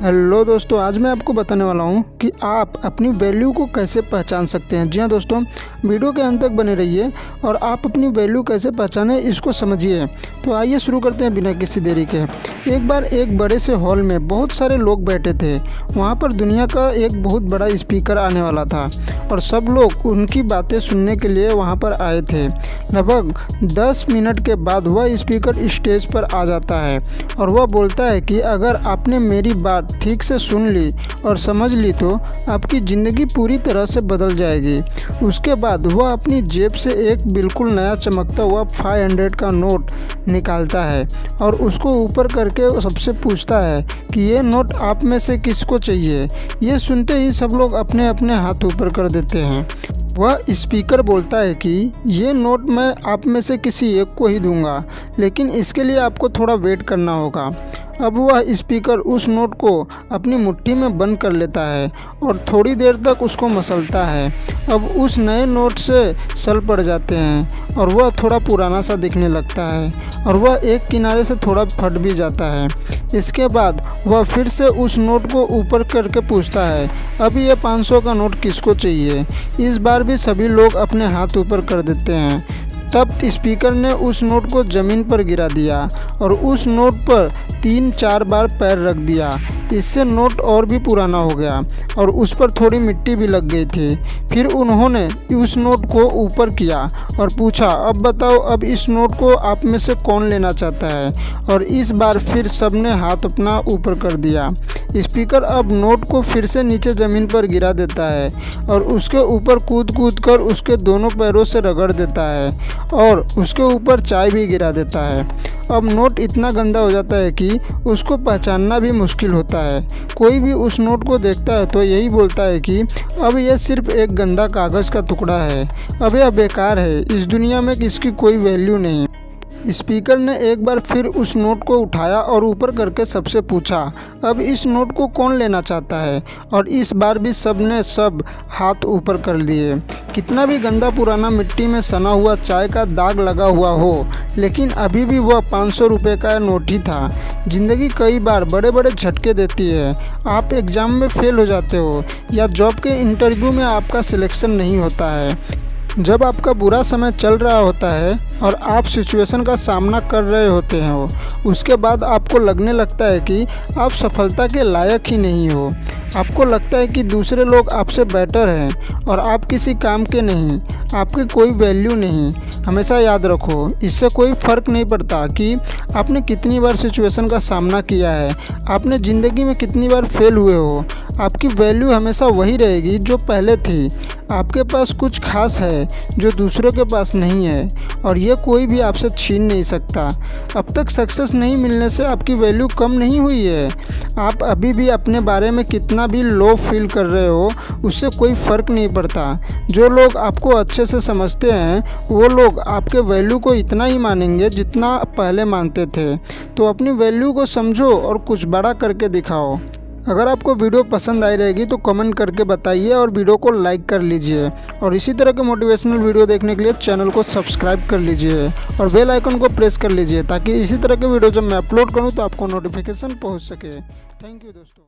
Hello दोस्तों, आज मैं आपको बताने वाला हूं कि आप अपनी वैल्यू को कैसे पहचान सकते हैं। जी हाँ दोस्तों, वीडियो के अंत तक बने रहिए और आप अपनी वैल्यू कैसे पहचानें इसको समझिए। तो आइए शुरू करते हैं बिना किसी देरी के। एक बार एक बड़े से हॉल में बहुत सारे लोग बैठे थे। वहाँ पर दुनिया का एक बहुत बड़ा स्पीकर आने वाला था और सब लोग उनकी बातें सुनने के लिए वहाँ पर आए थे। लगभग 10 मिनट के बाद वह स्पीकर स्टेज पर आ जाता है और वह बोलता है कि अगर आपने मेरी बात ठीक से सुन ली और समझ ली तो आपकी ज़िंदगी पूरी तरह से बदल जाएगी। उसके बाद वह अपनी जेब से एक बिल्कुल नया चमकता हुआ 500 का नोट निकालता है और उसको ऊपर करके सबसे पूछता है कि ये नोट आप में से किसको चाहिए। ये सुनते ही सब लोग अपने अपने हाथ ऊपर कर देते हैं। वह स्पीकर बोलता है कि ये नोट मैं आप में से किसी एक को ही दूंगा, लेकिन इसके लिए आपको थोड़ा वेट करना होगा। अब वह स्पीकर उस नोट को अपनी मुट्ठी में बंद कर लेता है और थोड़ी देर तक उसको मसलता है। अब उस नए नोट से सल पड़ जाते हैं और वह थोड़ा पुराना सा दिखने लगता है और वह एक किनारे से थोड़ा फट भी जाता है। इसके बाद वह फिर से उस नोट को ऊपर करके पूछता है, अब ये 500 का नोट किसको चाहिए। इस बार भी सभी लोग अपने हाथ ऊपर कर देते हैं। तब स्पीकर ने उस नोट को ज़मीन पर गिरा दिया और उस नोट पर 3-4 बार पैर रख दिया। इससे नोट और भी पुराना हो गया और उस पर थोड़ी मिट्टी भी लग गई थी। फिर उन्होंने उस नोट को ऊपर किया और पूछा, अब बताओ, अब इस नोट को आप में से कौन लेना चाहता है। और इस बार फिर सबने हाथ अपना ऊपर कर दिया। स्पीकर अब नोट को फिर से नीचे ज़मीन पर गिरा देता है और उसके ऊपर कूद कर उसके दोनों पैरों से रगड़ देता है और उसके ऊपर चाय भी गिरा देता है। अब नोट इतना गंदा हो जाता है कि उसको पहचानना भी मुश्किल होता है। कोई भी उस नोट को देखता है तो यही बोलता है कि अब यह सिर्फ एक गंदा कागज़ का टुकड़ा है, अब यह बेकार है, इस दुनिया में इसकी कोई वैल्यू नहीं। स्पीकर ने एक बार फिर उस नोट को उठाया और ऊपर करके सबसे पूछा, अब इस नोट को कौन लेना चाहता है। और इस बार भी सब ने सब हाथ ऊपर कर लिए। कितना भी गंदा पुराना मिट्टी में सना हुआ चाय का दाग लगा हुआ हो, लेकिन अभी भी वह 500 रुपये का नोट ही था। ज़िंदगी कई बार बड़े बड़े झटके देती है। आप एग्ज़ाम में फेल हो जाते हो या जॉब के इंटरव्यू में आपका सिलेक्शन नहीं होता है। जब आपका बुरा समय चल रहा होता है और आप सिचुएशन का सामना कर रहे होते हो, उसके बाद आपको लगने लगता है कि आप सफलता के लायक ही नहीं हो। आपको लगता है कि दूसरे लोग आपसे बेटर हैं और आप किसी काम के नहीं, आपकी कोई वैल्यू नहीं। हमेशा याद रखो, इससे कोई फ़र्क नहीं पड़ता कि आपने कितनी बार सिचुएशन का सामना किया है, आपने ज़िंदगी में कितनी बार फेल हुए हो। आपकी वैल्यू हमेशा वही रहेगी जो पहले थी। आपके पास कुछ खास है जो दूसरों के पास नहीं है और ये कोई भी आपसे छीन नहीं सकता। अब तक सक्सेस नहीं मिलने से आपकी वैल्यू कम नहीं हुई है। आप अभी भी अपने बारे में कितना भी लो फील कर रहे हो, उससे कोई फ़र्क नहीं पड़ता। जो लोग आपको अच्छे से समझते हैं वो लोग आपके वैल्यू को इतना ही मानेंगे जितना पहले मानते थे। तो अपनी वैल्यू को समझो और कुछ बड़ा करके दिखाओ। अगर आपको वीडियो पसंद आई रहेगी तो कमेंट करके बताइए और वीडियो को लाइक कर लीजिए और इसी तरह के मोटिवेशनल वीडियो देखने के लिए चैनल को सब्सक्राइब कर लीजिए और बेल आइकन को प्रेस कर लीजिए ताकि इसी तरह के वीडियो जब मैं अपलोड करूं तो आपको नोटिफिकेशन पहुंच सके। थैंक यू दोस्तों।